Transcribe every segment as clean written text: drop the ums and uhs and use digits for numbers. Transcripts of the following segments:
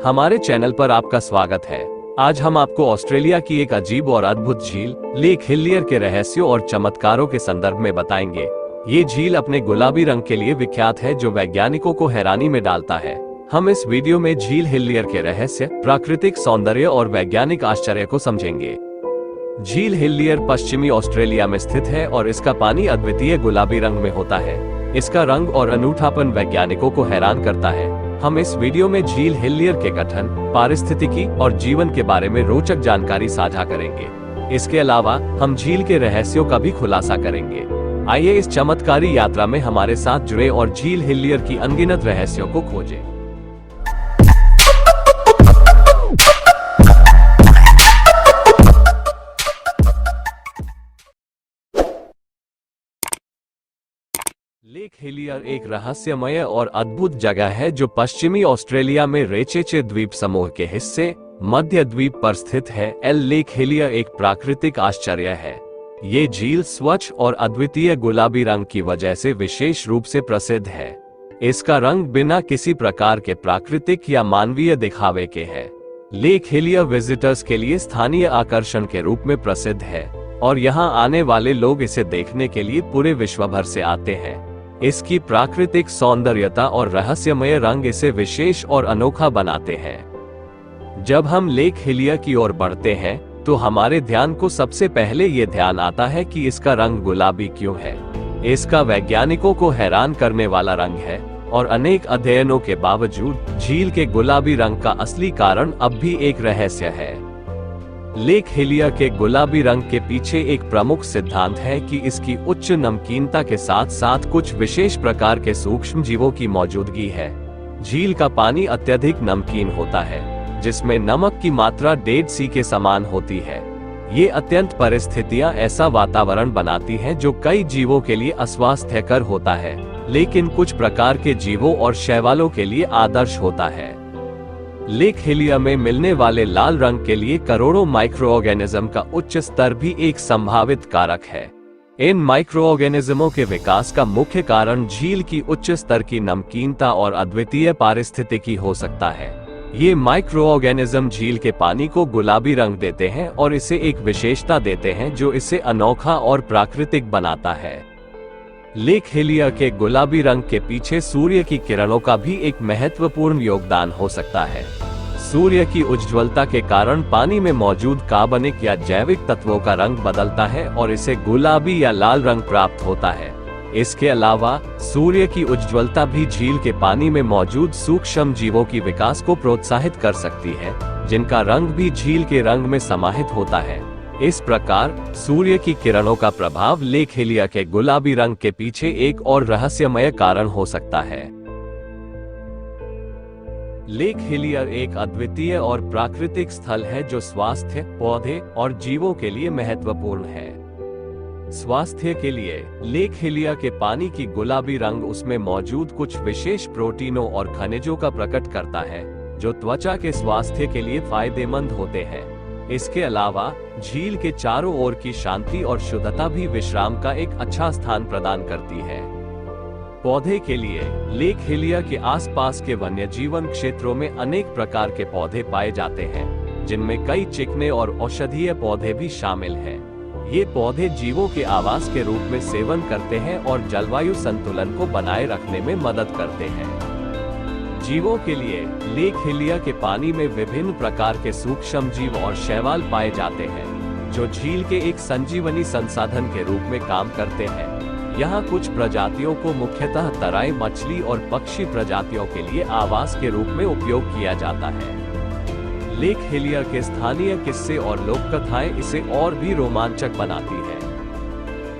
हमारे चैनल पर आपका स्वागत है। आज हम आपको ऑस्ट्रेलिया की एक अजीब और अद्भुत झील लेक हिलियर के रहस्यों और चमत्कारों के संदर्भ में बताएंगे। ये झील अपने गुलाबी रंग के लिए विख्यात है, जो वैज्ञानिकों को हैरानी में डालता है। हम इस वीडियो में झील हिलियर के रहस्य, प्राकृतिक सौंदर्य और वैज्ञानिक आश्चर्य को समझेंगे। झील हिलियर पश्चिमी ऑस्ट्रेलिया में स्थित है और इसका पानी अद्वितीय गुलाबी रंग में होता है। इसका रंग और अनूठापन वैज्ञानिकों को हैरान करता है। हम इस वीडियो में झील हिलियर के गठन, पारिस्थितिकी और जीवन के बारे में रोचक जानकारी साझा करेंगे। इसके अलावा हम झील के रहस्यों का भी खुलासा करेंगे। आइए इस चमत्कारी यात्रा में हमारे साथ जुड़े और झील हिलियर की अनगिनत रहस्यों को खोजें। लेक हिलियर एक रहस्यमय और अद्भुत जगह है जो पश्चिमी ऑस्ट्रेलिया में रेचेचे द्वीप समूह के हिस्से मध्य द्वीप पर स्थित है। लेक हिलियर एक प्राकृतिक आश्चर्य है। ये झील स्वच्छ और अद्वितीय गुलाबी रंग की वजह से विशेष रूप से प्रसिद्ध है। इसका रंग बिना किसी प्रकार के प्राकृतिक या मानवीय दिखावे के है। लेक हिलियर विजिटर्स के लिए स्थानीय आकर्षण के रूप में प्रसिद्ध है और यहाँ आने वाले लोग इसे देखने के लिए पूरे विश्व भर से आते हैं। इसकी प्राकृतिक सौंदर्यता और रहस्यमय रंग इसे विशेष और अनोखा बनाते हैं। जब हम लेक हिलियर की ओर बढ़ते हैं तो हमारे ध्यान को सबसे पहले ये ध्यान आता है कि इसका रंग गुलाबी क्यों है। इसका वैज्ञानिकों को हैरान करने वाला रंग है और अनेक अध्ययनों के बावजूद झील के गुलाबी रंग का असली कारण अब भी एक रहस्य है। लेक हिलियर के गुलाबी रंग के पीछे एक प्रमुख सिद्धांत है कि इसकी उच्च नमकीनता के साथ साथ कुछ विशेष प्रकार के सूक्ष्म जीवों की मौजूदगी है। झील का पानी अत्यधिक नमकीन होता है, जिसमें नमक की मात्रा 1.5 सी के समान होती है। ये अत्यंत परिस्थितियां ऐसा वातावरण बनाती हैं जो कई जीवों के लिए अस्वास्थ्यकर होता है, लेकिन कुछ प्रकार के जीवों और शैवालों के लिए आदर्श होता है। लेक हिलियर में मिलने वाले लाल रंग के लिए करोड़ों माइक्रोऑर्गेनिज्म का उच्च स्तर भी एक संभावित कारक है। इन माइक्रोऑर्गेनिज्मों के विकास का मुख्य कारण झील की उच्च स्तर की नमकीनता और अद्वितीय पारिस्थितिकी हो सकता है। ये माइक्रोऑर्गेनिज्म झील के पानी को गुलाबी रंग देते हैं और इसे एक विशेषता देते हैं जो इसे अनोखा और प्राकृतिक बनाता है। लेक हिलियर के गुलाबी रंग के पीछे सूर्य की किरणों का भी एक महत्वपूर्ण योगदान हो सकता है। सूर्य की उज्ज्वलता के कारण पानी में मौजूद कार्बनिक या जैविक तत्वों का रंग बदलता है और इसे गुलाबी या लाल रंग प्राप्त होता है। इसके अलावा सूर्य की उज्ज्वलता भी झील के पानी में मौजूद सूक्ष्म जीवों की विकास को प्रोत्साहित कर सकती है, जिनका रंग भी झील के रंग में समाहित होता है। इस प्रकार सूर्य की किरणों का प्रभाव लेक हिलियर के गुलाबी रंग के पीछे एक और रहस्यमय कारण हो सकता है। लेक हिलियर एक अद्वितीय और प्राकृतिक स्थल है जो स्वास्थ्य, पौधे और जीवों के लिए महत्वपूर्ण है। स्वास्थ्य के लिए लेक हिलियर के पानी की गुलाबी रंग उसमें मौजूद कुछ विशेष प्रोटीनों और खनिजों का प्रकट करता है, जो त्वचा के स्वास्थ्य के लिए फायदेमंद होते हैं। इसके अलावा झील के चारों ओर की शांति और शुद्धता भी विश्राम का एक अच्छा स्थान प्रदान करती है। पौधे के लिए लेक हिलियर के आसपास के वन्य जीवन क्षेत्रों में अनेक प्रकार के पौधे पाए जाते हैं, जिनमें कई चिकने और औषधीय पौधे भी शामिल हैं। ये पौधे जीवों के आवास के रूप में सेवन करते हैं और जलवायु संतुलन को बनाए रखने में मदद करते हैं। जीवों के लिए लेक हिलियर के पानी में विभिन्न प्रकार के सूक्ष्म जीव और शैवाल पाए जाते हैं, जो झील के एक संजीवनी संसाधन के रूप में काम करते हैं। यहाँ कुछ प्रजातियों को मुख्यतः तराई मछली और पक्षी प्रजातियों के लिए आवास के रूप में उपयोग किया जाता है। लेक हिलियर के स्थानीय किस्से और लोक कथाएं इसे और भी रोमांचक बनाती है।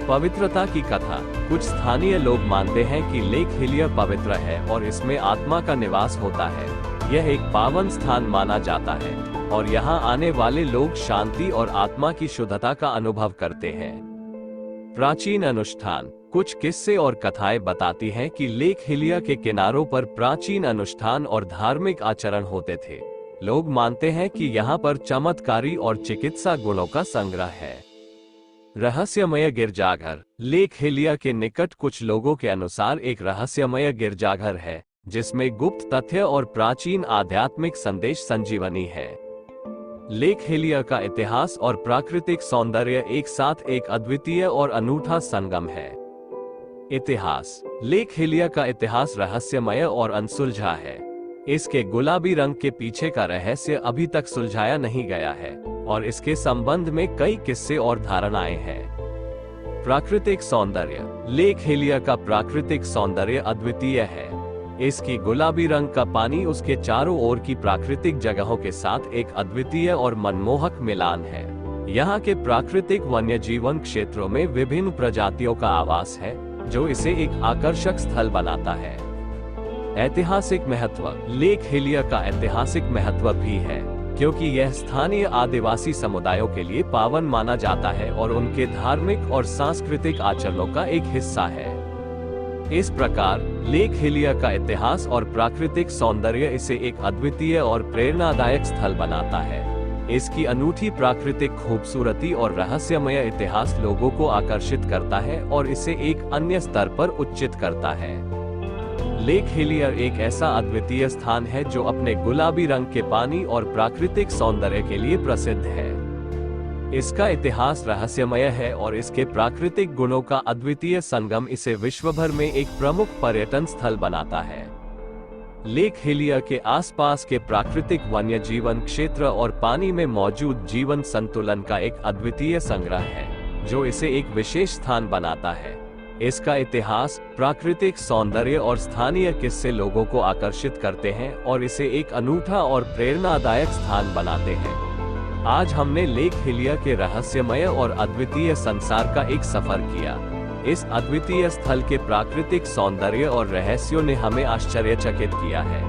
पवित्रता की कथा। कुछ स्थानीय लोग मानते हैं कि लेक हिलियर पवित्र है और इसमें आत्मा का निवास होता है। यह एक पावन स्थान माना जाता है और यहाँ आने वाले लोग शांति और आत्मा की शुद्धता का अनुभव करते हैं। प्राचीन अनुष्ठान। कुछ किस्से और कथाएं बताती हैं कि लेक हिलियर के किनारों पर प्राचीन अनुष्ठान और धार्मिक आचरण होते थे। लोग मानते हैं कि यहाँ पर चमत्कारी और चिकित्सा गुणों का संग्रह है। रहस्यमय गिरजाघर। लेक हिलियर के निकट कुछ लोगों के अनुसार एक रहस्यमय गिरजाघर है, जिसमें गुप्त तथ्य और प्राचीन आध्यात्मिक संदेश संजीवनी है। लेक हेलियर का इतिहास और प्राकृतिक सौंदर्य एक साथ एक अद्वितीय और अनूठा संगम है। इतिहास। लेक हेलियर का इतिहास रहस्यमय और अनसुलझा है। इसके गुलाबी रंग के पीछे का रहस्य अभी तक सुलझाया नहीं गया है और इसके संबंध में कई किस्से और धारणाएं हैं। प्राकृतिक सौंदर्य। लेक हेलियर का प्राकृतिक सौंदर्य अद्वितीय है। इसकी गुलाबी रंग का पानी उसके चारों ओर की प्राकृतिक जगहों के साथ एक अद्वितीय और मनमोहक मिलान है। यहाँ के प्राकृतिक वन्य जीवन क्षेत्रों में विभिन्न प्रजातियों का आवास है, जो इसे एक आकर्षक स्थल बनाता है। ऐतिहासिक महत्व। लेक हेलियर का ऐतिहासिक महत्व भी है, क्योंकि यह स्थानीय आदिवासी समुदायों के लिए पावन माना जाता है और उनके धार्मिक और सांस्कृतिक आचरणों का एक हिस्सा है। इस प्रकार लेक हेलियर का इतिहास और प्राकृतिक सौंदर्य इसे एक अद्वितीय और प्रेरणादायक स्थल बनाता है। इसकी अनूठी प्राकृतिक खूबसूरती और रहस्यमय इतिहास लोगों को आकर्षित करता है और इसे एक अन्य स्तर पर उच्चित करता है। लेक हेलियर एक ऐसा अद्वितीय स्थान है जो अपने गुलाबी रंग के पानी और प्राकृतिक सौंदर्य के लिए प्रसिद्ध है। इसका इतिहास रहस्यमय है और इसके प्राकृतिक गुणों का अद्वितीय संगम इसे विश्वभर में एक प्रमुख पर्यटन स्थल बनाता है। लेक हेलियर के आसपास के प्राकृतिक वन्य जीवन क्षेत्र और पानी में मौजूद जीवन संतुलन का एक अद्वितीय संग्रह है, जो इसे एक विशेष स्थान बनाता है। इसका इतिहास, प्राकृतिक सौंदर्य और स्थानीय किस्से लोगों को आकर्षित करते हैं और इसे एक अनूठा और प्रेरणादायक स्थान बनाते हैं। आज हमने लेक हेलियर के रहस्यमय और अद्वितीय संसार का एक सफर किया। इस अद्वितीय स्थल के प्राकृतिक सौंदर्य और रहस्यों ने हमें आश्चर्यचकित किया है।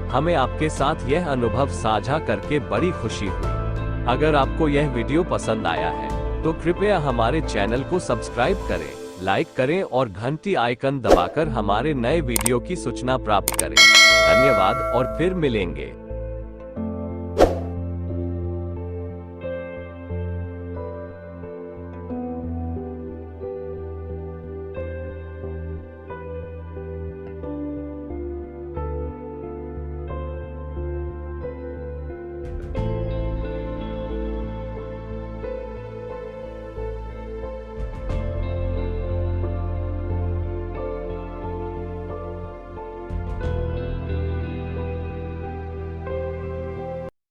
हमें आपके साथ यह अनुभव साझा करके बड़ी खुशी हुई। अगर आपको यह वीडियो पसंद आया है तो कृपया हमारे चैनल को सब्सक्राइब करें, लाइक करें और घंटी आइकन दबाकर हमारे नए वीडियो की सूचना प्राप्त करें। धन्यवाद और फिर मिलेंगे।